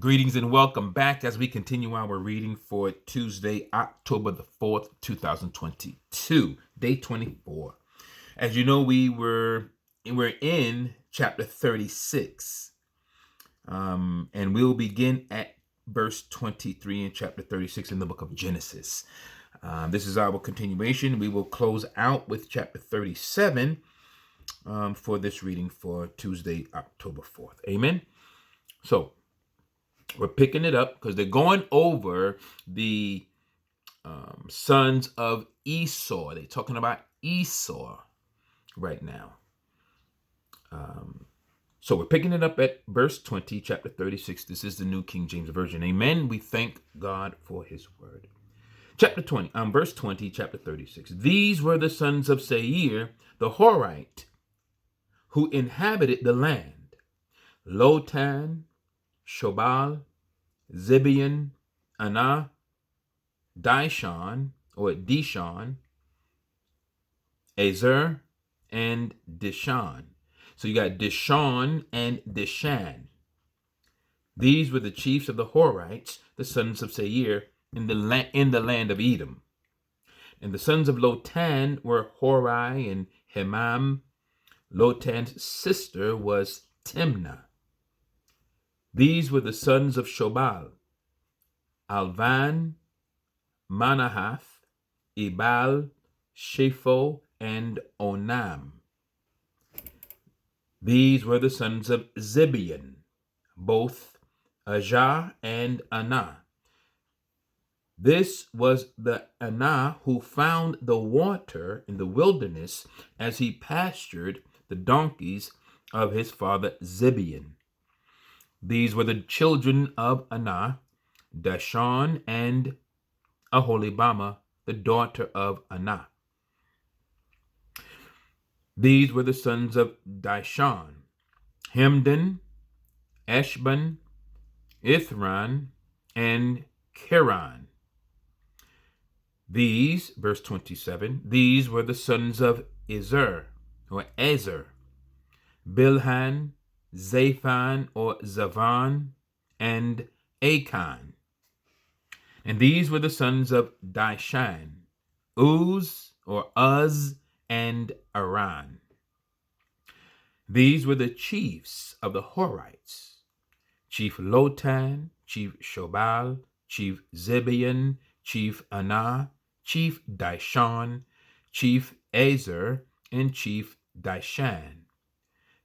Greetings and welcome back as we continue our reading for Tuesday, October the 4th, 2022, day 24. As you know, we're in chapter 36, and we'll begin at verse 23 in chapter 36 in the book of Genesis. This is our continuation. We will close out with chapter 37 for this reading for Tuesday, October 4th. Amen. So, we're picking it up because they're going over the sons of Esau. They're talking about Esau right now. So we're picking it up at verse 20, chapter 36. This is the New King James Version. Amen. We thank God for his word. Verse 20, chapter 36. These were the sons of Seir, the Horite, who inhabited the land: Lotan, Shobal, Zibeon, Anah, Dishon, Ezer, and Dishan. So you got Dishon and Dishan. These were the chiefs of the Horites, the sons of Seir, in the land of Edom. And the sons of Lotan were Hori and Hemam. Lotan's sister was Timnah. These were the sons of Shobal: Alvan, Manahath, Ebal, Shepho, and Onam. These were the sons of Zibeon, both Ajah and Anah. This was the Anah who found the water in the wilderness as he pastured the donkeys of his father Zibeon. These were the children of Anah, Dashon and Aholibama, the daughter of Anah. These were the sons of Dishon: Hemdan, Eshban, Ithran, and Kiran. These, verse 27, these were the sons of Ezer, Bilhan, Zaphan or Zavan, and Achan. And these were the sons of Dishan: Uz, and Aran. These were the chiefs of the Horites: Chief Lotan, Chief Shobal, Chief Zibeon, Chief Anah, Chief Dishon, Chief Ezer, and Chief Dishan.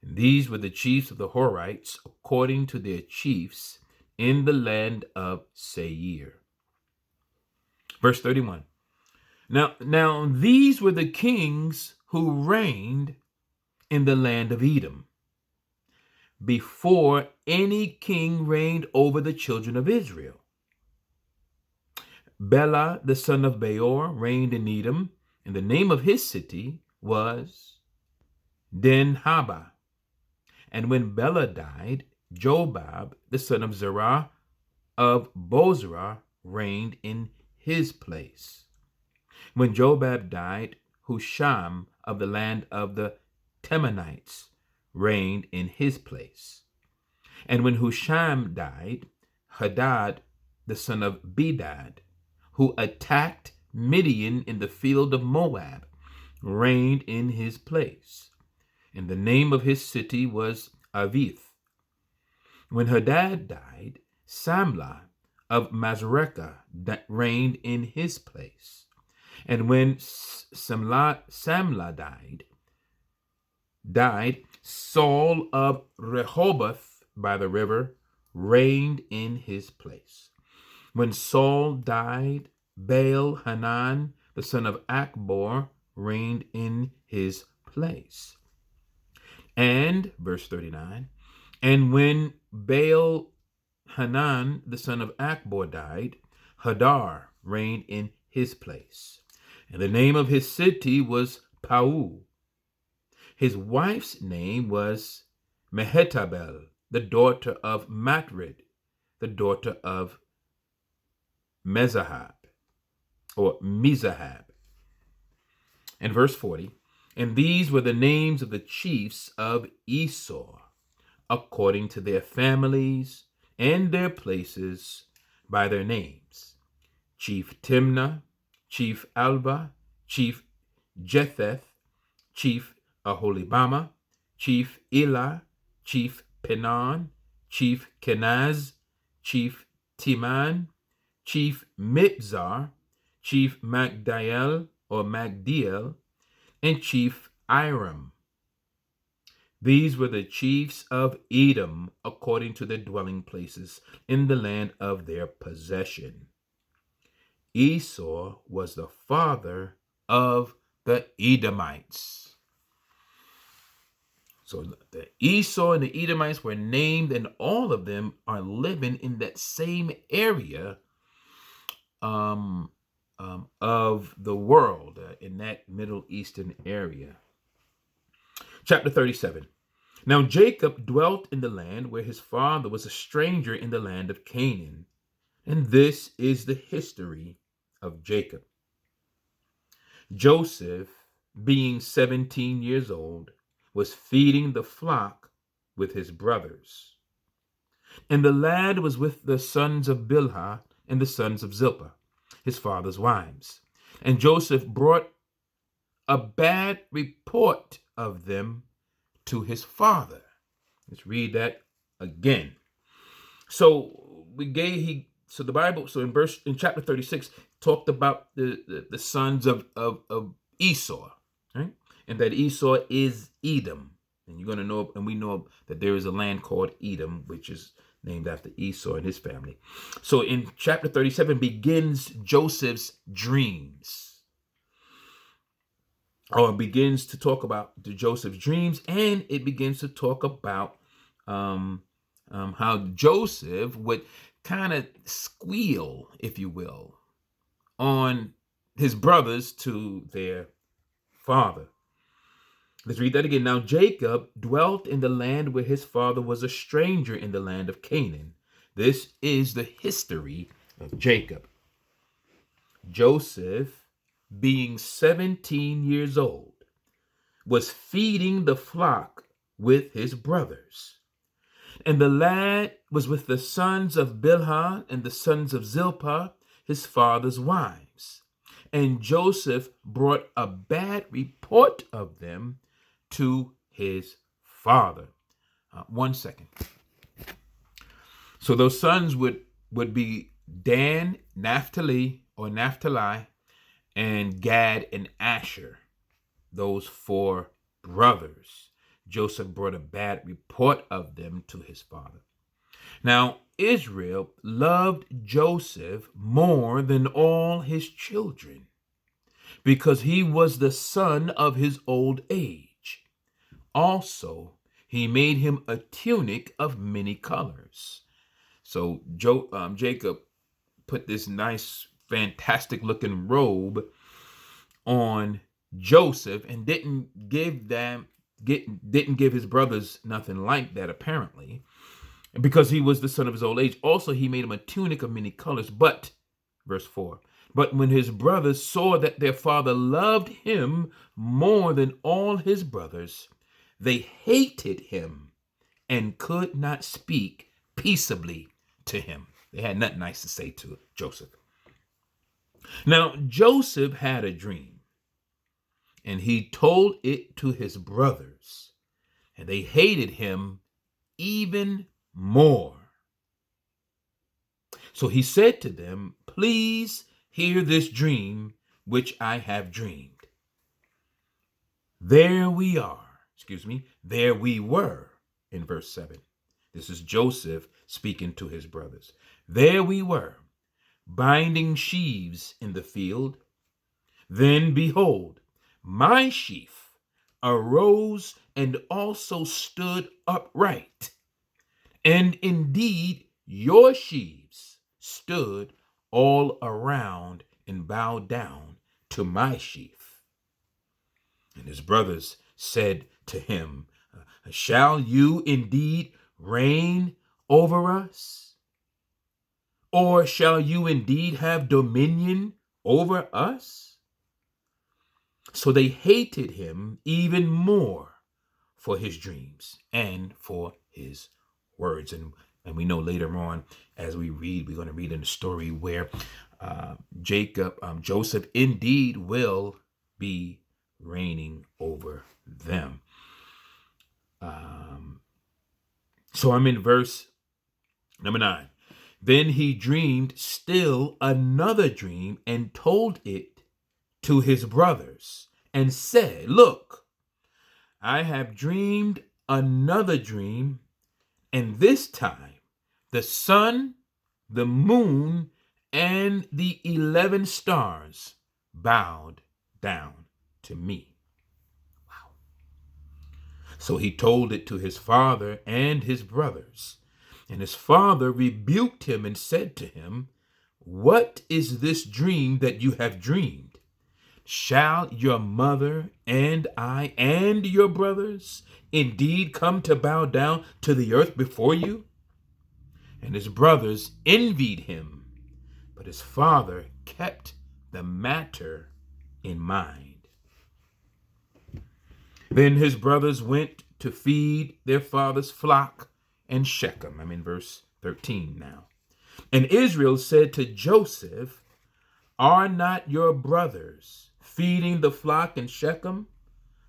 And these were the chiefs of the Horites according to their chiefs in the land of Seir. Verse 31. Now these were the kings who reigned in the land of Edom before any king reigned over the children of Israel. Bela, the son of Beor, reigned in Edom, and the name of his city was Dinhaba. And when Bela died, Jobab, the son of Zerah of Bozrah, reigned in his place. When Jobab died, Husham of the land of the Temanites reigned in his place. And when Husham died, Hadad, the son of Bedad, who attacked Midian in the field of Moab, reigned in his place. And the name of his city was Avith. When Hadad died, Samlah of Masrekah reigned in his place. And when Samlah died, Saul of Rehoboth by the river reigned in his place. When Saul died, Baal Hanan, the son of Akbor, reigned in his place. And, verse 39, and when Baal Hanan, the son of Akbor, died, Hadar reigned in his place. And the name of his city was Pau. His wife's name was Mehetabel, the daughter of Matred, the daughter of Mezahab. And verse 40, and these were the names of the chiefs of Esau, according to their families and their places by their names: Chief Timnah, Chief Alva, Chief Jetheth, Chief Aholibama, Chief Elah, Chief Penon, Chief Kenaz, Chief Timan, Chief Mibzar, Chief Magdiel or Magdiel, and Chief Iram. These were the chiefs of Edom according to their dwelling places in the land of their possession. Esau was the father of the Edomites. So the Esau and the Edomites were named, and all of them are living in that same area of the world, in that Middle Eastern area. Chapter 37. Now Jacob dwelt in the land where his father was a stranger in the land of Canaan. And this is the history of Jacob. Joseph, being 17 years old, was feeding the flock with his brothers. And the lad was with the sons of Bilhah and the sons of Zilpah, his father's wives. And Joseph brought a bad report of them to his father. Let's read that again. So the Bible, in chapter 36, talked about the sons of Esau, right? And that Esau is Edom. And you're going to know, and we know that there is a land called Edom, which is named after Esau and his family. So in chapter 37 begins Joseph's dreams, or begins to talk about Joseph's dreams, and it begins to talk about how Joseph would kind of squeal, if you will, on his brothers to their father. Let's read that again. Now Jacob dwelt in the land where his father was a stranger in the land of Canaan. This is the history of Jacob. Joseph, being 17 years old, was feeding the flock with his brothers. And the lad was with the sons of Bilhah and the sons of Zilpah, his father's wives. And Joseph brought a bad report of them to his father. 1 second. So those sons would be Dan, Naphtali, and Gad and Asher, those 4 brothers. Joseph brought a bad report of them to his father. Now, Israel loved Joseph more than all his children, because he was the son of his old age. Also, he made him a tunic of many colors. So Jacob put this nice, fantastic looking robe on Joseph and didn't give his brothers nothing like that, apparently, because he was the son of his old age. Also, he made him a tunic of many colors. But, verse 4, but when his brothers saw that their father loved him more than all his brothers, they hated him and could not speak peaceably to him. They had nothing nice to say to Joseph. Now, Joseph had a dream, and he told it to his brothers, and they hated him even more. So he said to them, "Please hear this dream which I have dreamed." There we were in verse 7. This is Joseph speaking to his brothers. There we were, binding sheaves in the field. Then behold, my sheaf arose and also stood upright. And indeed, your sheaves stood all around and bowed down to my sheaf. And his brothers said to him, "Shall you indeed reign over us? Or shall you indeed have dominion over us?" So they hated him even more for his dreams and for his words. And And we know later on, as we read, we're going to read in the story where Joseph indeed will be reigning over them. So I'm in verse number 9. Then he dreamed still another dream and told it to his brothers and said, look, I have dreamed another dream, and this time the sun, the moon, and the 11 stars bowed down to me. Wow. So he told it to his father and his brothers. And his father rebuked him and said to him, what is this dream that you have dreamed? Shall your mother and I and your brothers indeed come to bow down to the earth before you? And his brothers envied him, but his father kept the matter in mind. Then his brothers went to feed their father's flock in Shechem. I'm in verse 13 now. And Israel said to Joseph, are not your brothers feeding the flock in Shechem?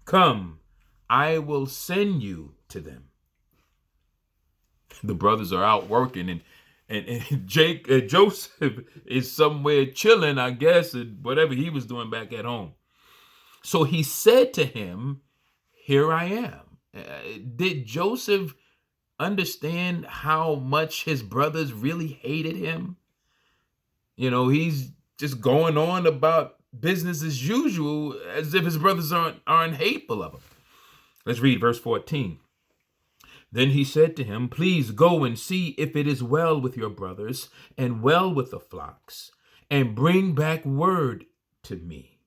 Come, I will send you to them. The brothers are out working, and Joseph is somewhere chilling, I guess, and whatever he was doing back at home. So he said to him, here I am. Did Joseph understand how much his brothers really hated him? He's just going on about business as usual, as if his brothers aren't hateful of him. Let's read verse 14. Then he said to him, please go and see if it is well with your brothers and well with the flocks, and bring back word to me.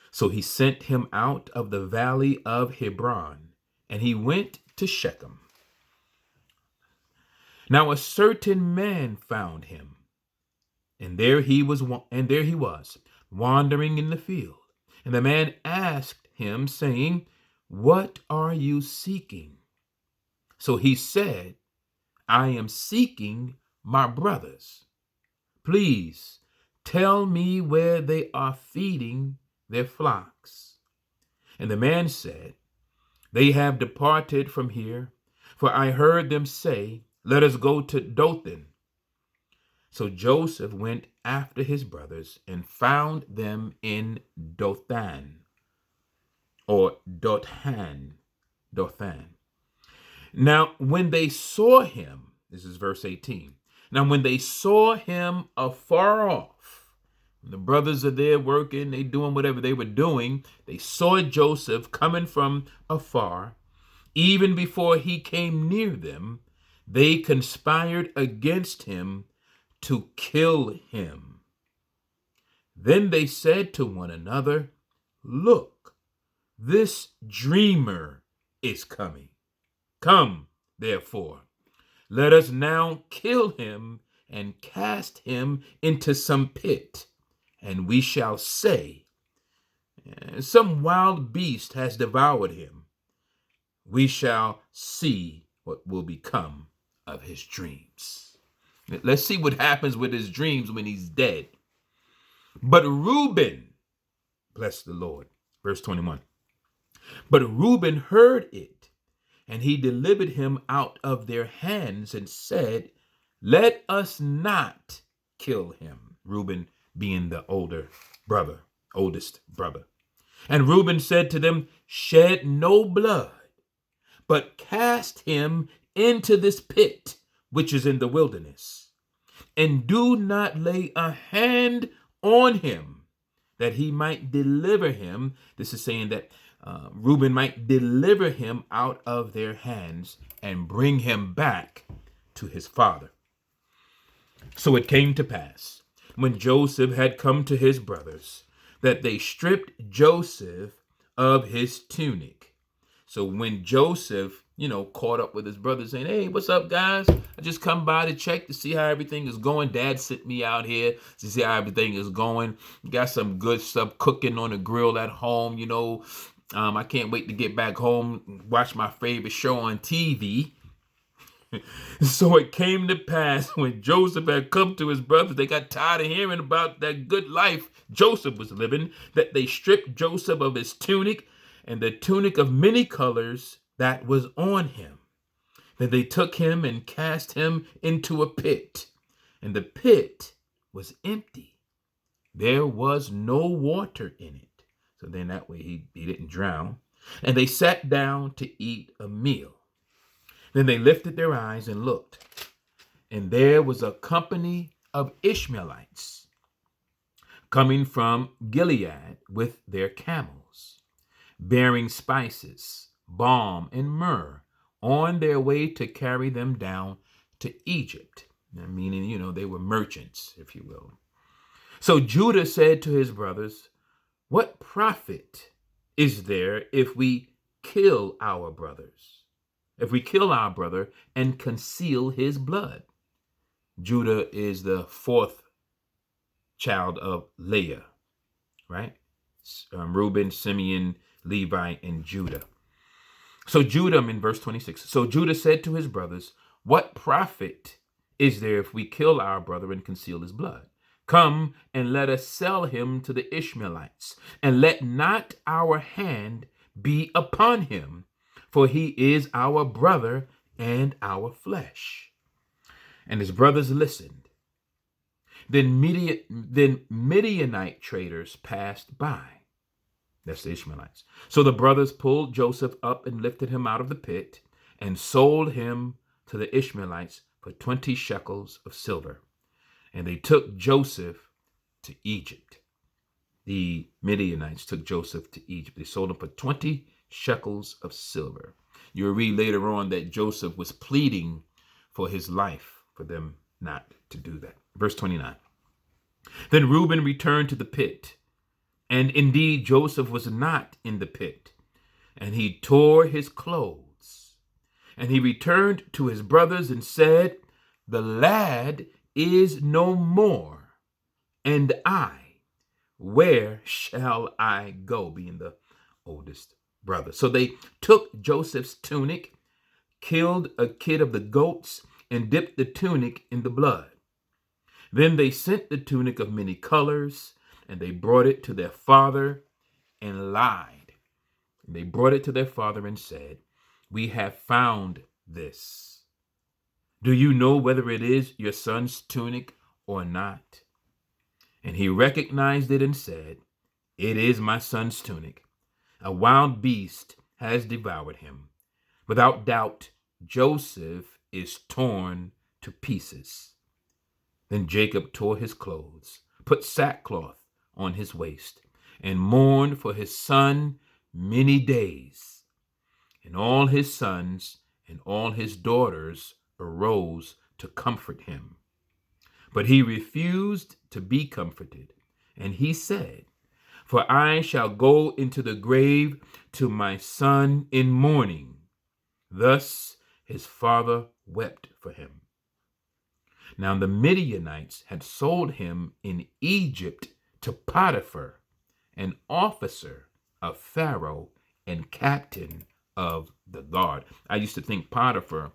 So he sent him out of the valley of Hebron, and he went to Shechem. Now a certain man found him, and there he was wandering in the field. And the man asked him, saying, what are you seeking? So he said, I am seeking my brothers. Please tell me where they are feeding their flocks. And the man said, they have departed from here, for I heard them say, let us go to Dothan. So Joseph went after his brothers and found them in Dothan, or Dothan. Now, when they saw him, this is verse 18. Now, when they saw him afar off, the brothers are there working, they doing whatever they were doing. They saw Joseph coming from afar. Even before he came near them, they conspired against him to kill him. Then they said to one another, look, this dreamer is coming. Come, therefore, let us now kill him and cast him into some pit, and we shall say, some wild beast has devoured him. We shall see what will become of his dreams. Let's see what happens with his dreams when he's dead. But Reuben, bless the Lord, verse 21. But Reuben heard it, and he delivered him out of their hands and said, let us not kill him. Reuben being the oldest brother. And Reuben said to them, shed no blood, but cast him into this pit, which is in the wilderness, and do not lay a hand on him, that he might deliver him. This is saying that Reuben might deliver him out of their hands and bring him back to his father. So it came to pass, when Joseph had come to his brothers, that they stripped Joseph of his tunic. So when Joseph, caught up with his brothers saying, hey, what's up, guys? I just come by to check to see how everything is going. Dad sent me out here to see how everything is going. Got some good stuff cooking on the grill at home, I can't wait to get back home and watch my favorite show on TV. So it came to pass when Joseph had come to his brothers, they got tired of hearing about that good life Joseph was living, that they stripped Joseph of his tunic and the tunic of many colors that was on him. Then they took him and cast him into a pit, and the pit was empty. There was no water in it. So then that way he didn't drown. And they sat down to eat a meal. Then they lifted their eyes and looked, and there was a company of Ishmaelites coming from Gilead with their camels, bearing spices, balm, and myrrh on their way to carry them down to Egypt. Meaning, they were merchants, if you will. So Judah said to his brothers, "What profit is there if we kill our brothers? If we kill our brother and conceal his blood?" Judah is the fourth child of Leah, right? Reuben, Simeon, Levi, and Judah. So Judah, in verse 26, so Judah said to his brothers, "What profit is there if we kill our brother and conceal his blood? Come and let us sell him to the Ishmaelites, and let not our hand be upon him, for he is our brother and our flesh." And his brothers listened. Then Midianite traders passed by. That's the Ishmaelites. So the brothers pulled Joseph up and lifted him out of the pit and sold him to the Ishmaelites for 20 shekels of silver. And they took Joseph to Egypt. The Midianites took Joseph to Egypt. They sold him for 20 shekels of silver. You'll read later on that Joseph was pleading for his life for them not to do that. Verse 29. Then Reuben returned to the pit, and indeed Joseph was not in the pit, and he tore his clothes. And he returned to his brothers and said, "The lad is no more, and where shall I go?" Being the oldest brother. So they took Joseph's tunic, killed a kid of the goats, and dipped the tunic in the blood. Then they sent the tunic of many colors, and they brought it to their father and lied. And they brought it to their father and said, "We have found this. Do you know whether it is your son's tunic or not?" And he recognized it and said, "It is my son's tunic. A wild beast has devoured him. Without doubt, Joseph is torn to pieces." Then Jacob tore his clothes, put sackcloth on his waist, and mourned for his son many days. And all his sons and all his daughters arose to comfort him. But he refused to be comforted, and he said, "For I shall go into the grave to my son in mourning." Thus his father wept for him. Now the Midianites had sold him in Egypt to Potiphar, an officer of Pharaoh and captain of the guard. I used to think Potiphar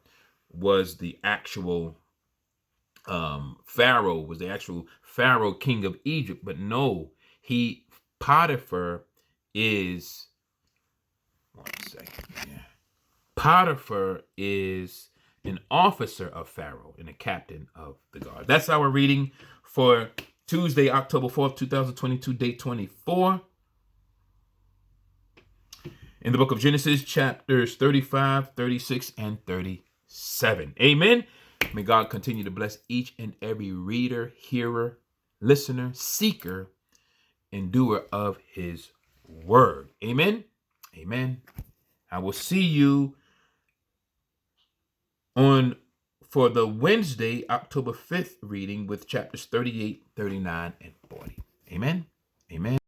was the actual Pharaoh, was the actual Pharaoh king of Egypt, but no, Potiphar is, one second, yeah. Potiphar is an officer of Pharaoh and a captain of the guard. That's our reading for Tuesday, October 4th, 2022, day 24. In the book of Genesis, chapters 35, 36, and 37. Amen. May God continue to bless each and every reader, hearer, listener, seeker, and doer of his word. Amen. Amen. I will see you for the Wednesday, October 5th reading with chapters 38, 39, and 40. Amen. Amen.